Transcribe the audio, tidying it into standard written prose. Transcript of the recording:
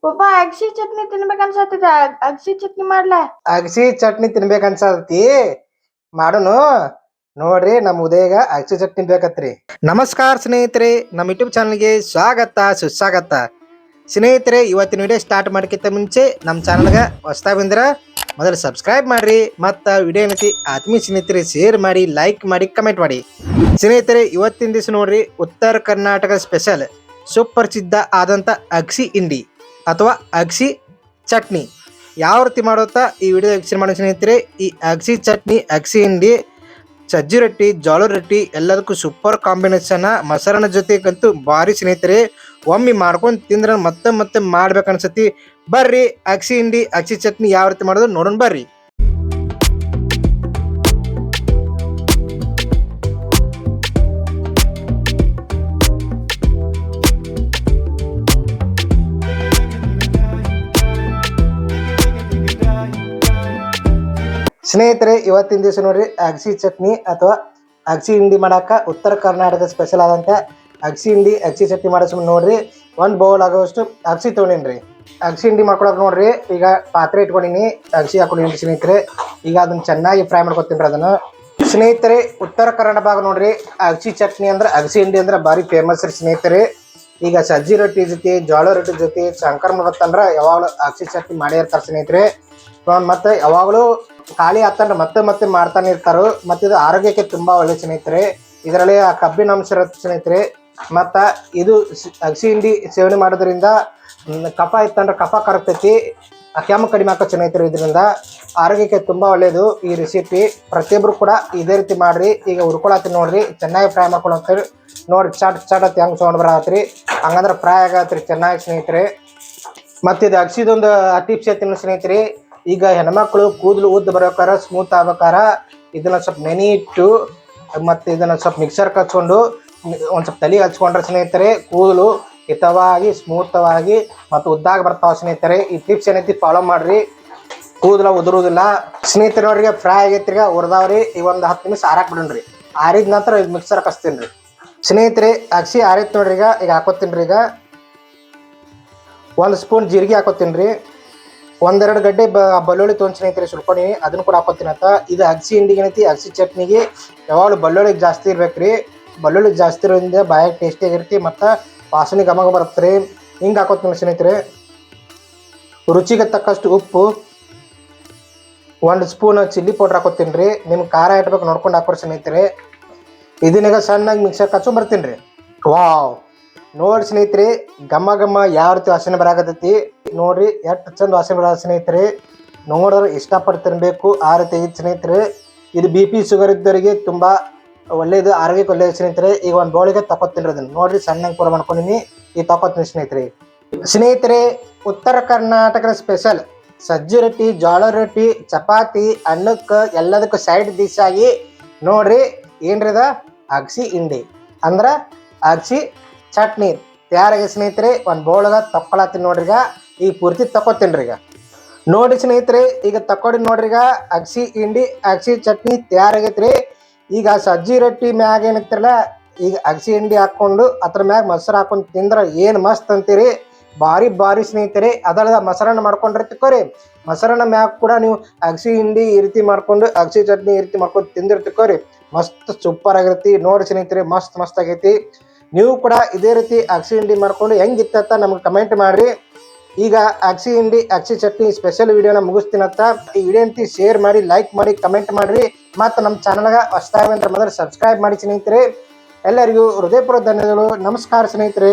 ಪಪ್ಪ ಅಗಸಿ ಚಟ್ನಿ ತಿನ್ಬೇಕನ್ಸತ್ತಿದೆ. ಅಗಸಿ ಚಟ್ನಿ ಮಾಡ್ಲಾ? ಅಗಸಿ ಚಟ್ನಿ ತಿನ್ಬೇಕನ್ಸತಿ ಮಾಡೋನು. ನೋಡ್ರಿ ನಮ್ಮ ಉದಯಗ ಅಗಸಿ ಚಟ್ನಿ ಬೇಕತ್ರಿ. ನಮಸ್ಕಾರ ಸ್ನೇಹಿತರೆ, ನಮ್ಮ ಯೂಟ್ಯೂಬ್ ಚಾನಲ್ಗೆ ಸ್ವಾಗತ ಸುಸ್ವಾಗತ. ಸ್ನೇಹಿತರೆ, ಇವತ್ತಿನ ವಿಡಿಯೋ ಸ್ಟಾರ್ಟ್ ಮಾಡಕ್ಕಿಂತ ಮುಂಚೆ ನಮ್ಮ ಚಾನಲ್ಗೆ ಹೊಸ್ದಾಗಿ ಬಂದ್ರೆ ಮೊದಲು ಸಬ್ಸ್ಕ್ರೈಬ್ ಮಾಡ್ರಿ, ಮತ್ತು ವಿಡಿಯೋ ಏನೈತಿ ಆತ್ಮೀಯ ಸ್ನೇಹಿತರೆ ಶೇರ್ ಮಾಡಿ, ಲೈಕ್ ಮಾಡಿ, ಕಮೆಂಟ್ ಮಾಡಿ. ಸ್ನೇಹಿತರೆ, ಇವತ್ತಿನ ದಿವಸ ನೋಡ್ರಿ ಉತ್ತರ ಕರ್ನಾಟಕ ಸ್ಪೆಷಲ್ ಸುಪ್ರಸಿದ್ಧ ಆದಂಥ ಅಗಸಿ ಇಂಡಿ ಅಥವಾ ಅಗಸಿ ಚಟ್ನಿ ಯಾವ ರೀತಿ ಮಾಡುತ್ತಾ ಈ ವಿಡಿಯೋ ವೀಕ್ಷಣೆ ಮಾಡೋ ಸ್ನೇಹಿತರೆ. ಈ ಅಗಸಿ ಚಟ್ನಿ, ಅಗಸಿ ಹಿಂಡಿ, ಸಜ್ಜಿ ರೊಟ್ಟಿ, ಜೋಳ ರೊಟ್ಟಿ ಎಲ್ಲದಕ್ಕೂ ಸೂಪರ್ ಕಾಂಬಿನೇಷನ್. ಮೊಸರನ್ನ ಜೊತೆಗಂತೂ ಭಾರಿ ಸ್ನೇಹಿತರೆ. ಒಮ್ಮೆ ಮಾಡ್ಕೊಂಡು ತಿಂದ್ರೆ ಮತ್ತೆ ಮತ್ತೆ ಮಾಡ್ಬೇಕನ್ಸತಿ. ಬರ್ರಿ ಅಗಸಿ ಹಿಂಡಿ, ಅಗಸಿ ಚಟ್ನಿ ಯಾವ ರೀತಿ ಮಾಡೋದು ನೋಡೋಣ ಬರ್ರಿ. ಸ್ನೇಹಿತರೆ, ಇವತ್ತಿನ ದಿವಸ ನೋಡ್ರಿ ಅಗಸಿ ಚಟ್ನಿ ಅಥವಾ ಅಗಸಿ ಹಿಂಡಿ ಮಾಡಾಕ ಉತ್ತರ ಕರ್ನಾಟಕ ಸ್ಪೆಷಲ್ ಆದಂಥ ಅಗಸಿ ಹಿಂಡಿ, ಅಗಸಿ ಚಟ್ನಿ ಮಾಡೋ ನೋಡ್ರಿ. ಒಂದು ಬೌಲ್ ಆಗೋಷ್ಟು ಅಗಸಿ ತೊಗೊಂಡಿನ್ರಿ. ಅಗಸಿ ಹಿಂಡಿ ಮಾಡ್ಕೊಳಕ್ ನೋಡ್ರಿ, ಈಗ ಪಾತ್ರೆ ಇಟ್ಕೊಂಡಿನಿ, ಅಗಸಿ ಹಾಕೊಂಡಿನಿ ಸ್ನೇಹಿತರೆ. ಈಗ ಅದನ್ನ ಚೆನ್ನಾಗಿ ಫ್ರೈ ಮಾಡ್ಕೊತೀನಿ ಅದನ್ನ. ಸ್ನೇಹಿತರೆ, ಉತ್ತರ ಕನ್ನಡ ಭಾಗ ನೋಡ್ರಿ ಅಗಸಿ ಚಟ್ನಿ ಅಂದ್ರೆ, ಅಗಸಿ ಹಿಂಡಿ ಅಂದ್ರೆ ಭಾರಿ ಫೇಮಸ್ ರೀ ಸ್ನೇಹಿತರೆ. ಈಗ ಸಜ್ಜಿ ರೊಟ್ಟಿ ಜೊತೆ, ಜೋಳ ರೊಟ್ಟಿ ಜೊತೆ ಸಂಕ್ರಮಣ ಬತ್ತಂದ್ರೆ ಯಾವಾಗಲೂ ಅಗಸಿ ಚಟ್ನಿ ಮಾಡೇ ಇರ್ತಾರೆ ಸ್ನೇಹಿತರೆ. ಮತ್ತೆ ಯಾವಾಗಲೂ ಖಾಲಿ ಆತಂದ್ರೆ ಮತ್ತೆ ಮತ್ತೆ ಮಾಡ್ತಾನೆ ಇರ್ತಾರೋ. ಮತ್ತು ಇದು ಆರೋಗ್ಯಕ್ಕೆ ತುಂಬಾ ಒಳ್ಳೆ ಸ್ನೇಹಿತರೆ. ಇದರಲ್ಲಿ ಆ ಕಬ್ಬಿನ ಅಂಶ ಇರುತ್ತೆ ಸ್ನೇಹಿತರೆ. ಮತ್ತು ಇದು ಅಗಸಿ ಹಿಂಡಿ ಸೇವನೆ ಮಾಡೋದ್ರಿಂದ ಕಫ ಇತ್ತಂದ್ರೆ ಕಫ ಕರಗ್ತೈತಿ, ಕೆಮ್ಮು ಕಡಿಮೆ ಆಕೋ ಸ್ನೇಹಿತರೆ. ಇದರಿಂದ ಆರೋಗ್ಯಕ್ಕೆ ತುಂಬಾ ಒಳ್ಳೇದು ಈ ರೆಸಿಪಿ. ಪ್ರತಿಯೊಬ್ರು ಕೂಡ ಇದೇ ರೀತಿ ಮಾಡ್ರಿ. ಈಗ ಹುರ್ಕೊಳತ್ತೀನಿ ನೋಡ್ರಿ, ಚೆನ್ನಾಗಿ ಫ್ರೈ ಮಾಡ್ಕೊಳತ್ತೀರಿ ನೋಡ್ರಿ. ಚಟ್ ಅಂತ ಹೆಂಗೆ ಸೌಂಡ್ ಬರತ್ರಿ, ಹಂಗಂದ್ರೆ ಫ್ರೈ ಆಗತ್ರಿ ಚೆನ್ನಾಗಿ ಸ್ನೇಹಿತರೆ. ಮತ್ತು ಇದು ಅಗಸಿದೊಂದು ಟಿಪ್ಸ್ ಐತಿ ಸ್ನೇಹಿತರೆ. ಈಗ ಹೆಣ್ಮಕ್ಳು ಕೂದಲು ಉದ್ದ ಬರ್ಬೇಕಾರ, ಸ್ಮೂತ್ ಆಗ್ಬೇಕಾರ ಇದನ್ನ ಸ್ವಲ್ಪ ನೆನೆ ಇಟ್ಟು ಮತ್ತು ಇದನ್ನ ಸ್ವಲ್ಪ ಮಿಕ್ಸರ್ ಕಚ್ಕೊಂಡು ಒಂದು ಸ್ವಲ್ಪ ತಲೆ ಹಚ್ಕೊಂಡ್ರೆ ಸ್ನೇಹಿತರೆ ಕೂದಲು ಹಿತವಾಗಿ, ಸ್ಮೂತವಾಗಿ ಮತ್ತು ಉದ್ದಾಗಿ ಬರ್ತಾವ ಸ್ನೇಹಿತರೆ. ಈ ಟಿಪ್ಸ್ ಏನೈತಿ ಫಾಲೋ ಮಾಡ್ರಿ, ಕೂದಲ ಉದುರುವುದಿಲ್ಲ ಸ್ನೇಹಿತರೆ. ನೋಡ್ರಿಗೆ ಫ್ರೈ ಆಗೈತ್ರಿಗ, ಉರ್ದಾವ್ರಿ. ಈಗ ಒಂದು 10 ನಿಮಿಷ ಆರಾಕ್ ಬಿಡೋಣ್ರಿ. ಆರಿದ ನಂತರ ಇದು ಮಿಕ್ಸರ್ ಕಚ್ತೀನಿ ರೀ ಸ್ನೇಹಿತರೆ. ಅಗಸಿ ಆರಿತ್ ನೋಡ್ರಿ. ಈಗ ಹಾಕೋತೀನಿ ರೀ. ಈಗ 1 ಸ್ಪೂನ್ ಜೀರಿಗೆ ಹಾಕೋತೀನಿ ರೀ. 1-2 ಗಡ್ಡೆ ಬೆಳ್ಳುಳ್ಳಿ ತೊಗೊಂಡು ಸ್ನೇಹಿತರೆ ಸುಲ್ಕೊಂಡು ಅದನ್ನು ಕೂಡ ಹಾಕೋತೀನಿ ಅಂತ. ಇದು ಅಗಸಿ ಹಿಂಡಿಗೆ ಏನೈತಿ, ಅಗಸಿ ಚಟ್ನಿಗೆ ಯಾವಾಗಲೂ ಬೆಳ್ಳುಳ್ಳಿ ಜಾಸ್ತಿ ಇರ್ಬೇಕ್ರಿ. ಬೆಳ್ಳುಳ್ಳಿ ಜಾಸ್ತಿ ಇರೋದ್ರಿಂದ ಬಾಯಾಗ ಟೇಸ್ಟಿಯಾಗಿರ್ತಿ ಮತ್ತು ವಾಸನೆ ಘಮಘ ಬರುತ್ತೆ ರೀ. ಹಿಂಗೆ ಹಾಕೋತೀನಿ ಸ್ನೇಹಿತರೆ. ರುಚಿಗೆ ತಕ್ಕಷ್ಟು ಉಪ್ಪು, 1 ಸ್ಪೂನ್ ಚಿಲ್ಲಿ ಪೌಡ್ರ್ ಹಾಕೋತೀನಿ ರೀ. ನಿಮ್ಗೆ ಖಾರ ಇಟ್ಬೇಕು ನೋಡ್ಕೊಂಡು ಹಾಕೋರಿ ಸ್ನೇಹಿತರೆ. ಇದನ್ನೀಗ ಸಣ್ಣಾಗಿ ಮಿಕ್ಸರ್ ಕಚ್ಕೊಂಬರ್ತೀನಿ ರೀ. ವಾವ್, ನೋಡಿ ಸ್ನೇಹಿತರೆ ಘಮ ಘಮ ಯಾವ ರೀತಿ ವಾಸನೆ ಬರಾಕತ್ತೈತಿ ನೋಡ್ರಿ. ಎಷ್ಟು ಚಂದ ವಾಸನೆ ಬರ ಸ್ನೇಹಿತರೆ. ನೋಡಿದ್ರೆ ಇಷ್ಟಪಟ್ಟು ತಿನ್ಬೇಕು ಆ ರೀತಿ ಐತಿ ಸ್ನೇಹಿತರೆ. ಇದು BP ಶುಗರ್ ಇದ್ದವರಿಗೆ ತುಂಬ ಒಳ್ಳೇದು, ಆರೋಗ್ಯಕ್ಕೆ ಒಳ್ಳೇದು ಸ್ನೇಹಿತರೆ. ಈಗ ಒಂದು ಬೌಲಿಗೆ ತಗೋತೀನಿ ಅದನ್ನು ನೋಡ್ರಿ. ಸಣ್ಣಗೆ ಪೂರ ಮಾಡ್ಕೊಂಡಿನಿ, ಈಗ ತಗೋತೀನಿ ಸ್ನೇಹಿತರೆ. ಸ್ನೇಹಿತರೆ, ಉತ್ತರ ಕರ್ನಾಟಕದ ಸ್ಪೆಷಲ್ ಸಜ್ಜಿ ರೊಟ್ಟಿ, ಜೋಳ ರೊಟ್ಟಿ, ಚಪಾತಿ, ಅನ್ನಕ್ಕೆ ಎಲ್ಲದಕ್ಕೂ ಸೈಡ್ ಡಿಶ್ ಆಗಿ ನೋಡ್ರಿ ಏನ್ರಿ ಅದ ಅಗಸಿ ಹಿಂಡಿ ಅಂದ್ರೆ ಅಗಸಿ ಚಟ್ನಿ ತಯಾರಾಗಿ ಸ್ನೇಹಿತರೆ. ಒಂದು ಬೌಲ್ಗ ತಕ್ಕೊಳತ್ತೀನಿ ನೋಡ್ರಿ. ಈಗ ಪೂರ್ತಿ ತಕ್ಕೋತೀನಿ ರೀ. ಈಗ ನೋಡಿ ಸ್ನೇಹಿತರೆ, ಈಗ ತಕ್ಕೊಡಿ ನೋಡ್ರಿ. ಈಗ ಅಗಸಿ ಹಿಂಡಿ, ಅಗಸಿ ಚಟ್ನಿ ತಯಾರಾಗೈತ್ರಿ. ಈಗ ಸಜ್ಜಿ ರೊಟ್ಟಿ ಮ್ಯಾಗ ಏನಿರ್ತಿರಲ್ಲ, ಈಗ ಅಗಸಿ ಹಿಂಡಿ ಹಾಕ್ಕೊಂಡು ಅದ್ರ ಮ್ಯಾಗ ಮೊಸರು ಹಾಕೊಂಡು ತಿಂದ್ರೆ ಏನು ಮಸ್ತ್ ಅಂತೀರಿ. ಭಾರಿ ಭಾರಿ ಸ್ನೇಹಿತರೆ. ಅದಲ್ಲದ ಮೊಸರನ್ನ ಮಾಡ್ಕೊಂಡ್ರೆ ತಿಕ್ಕೋರಿ. ಮೊಸರನ್ನ ಮ್ಯಾಗ ಕೂಡ ನೀವು ಅಗಸಿ ಹಿಂಡಿ ಈ ರೀತಿ ಮಾಡ್ಕೊಂಡು, ಅಗಸಿ ಚಟ್ನಿ ಈ ರೀತಿ ಮಾಡ್ಕೊಂಡು ತಿಂದಿರ್ ತಿಕ್ಕೋರಿ, ಮಸ್ತ್ ಸೂಪರ್ ಆಗಿರ್ತಿ ನೋಡಿ ಸ್ನೇಹಿತರೆ. ಮಸ್ತ್ ಆಗೈತಿ. ನೀವು ಕೂಡ ಇದೇ ರೀತಿ ಅಗಸಿ ಹಿಂಡಿ ಮಾಡ್ಕೊಂಡು ಹೆಂಗಿತ್ತ ನಮ್ಗೆ ಕಮೆಂಟ್ ಮಾಡ್ರಿ. ಈಗ ಅಗಸಿ ಹಿಂಡಿ, ಅಗಸಿ ಚಟ್ನಿ ಸ್ಪೆಷಲ್ ವಿಡಿಯೋನ ಮುಗಿಸ್ತೀನಂತ. ಈ ವಿಡಿಯೋ ಅಂತ ಶೇರ್ ಮಾಡಿ, ಲೈಕ್ ಮಾಡಿ, ಕಮೆಂಟ್ ಮಾಡ್ರಿ. ಮತ್ತು ನಮ್ಮ ಚಾನಲ್ಗೆ ಹೊಸ್ದಾಗಿ ಅಂದ್ರೆ ಮೊದಲು ಸಬ್ಸ್ಕ್ರೈಬ್ ಮಾಡಿ ಸ್ನೇಹಿತರೆ. ಎಲ್ಲರಿಗೂ ಹೃದಯಪೂರ್ವಕ ಧನ್ಯವಾದಗಳು. ನಮಸ್ಕಾರ ಸ್ನೇಹಿತರೆ.